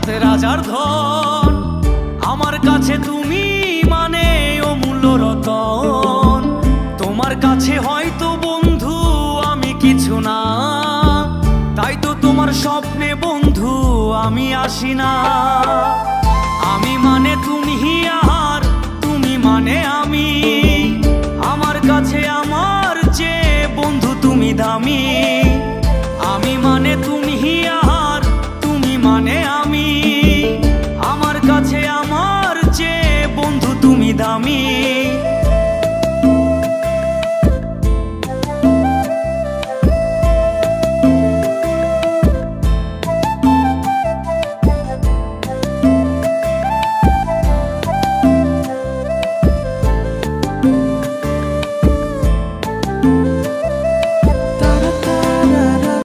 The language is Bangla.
রাতে রাজার ধন, আমার কাছে তুমি মানে অমূল্য রতন। তোমার কাছে হয়তো বন্ধু আমি কিছু না, তাই তো তোমার স্বপ্নে বন্ধু আমি আসি না। আমি মানে তুমি আর তুমি মানে আমি, আমার কাছে আমার চেয়ে বন্ধু তুমি দামি।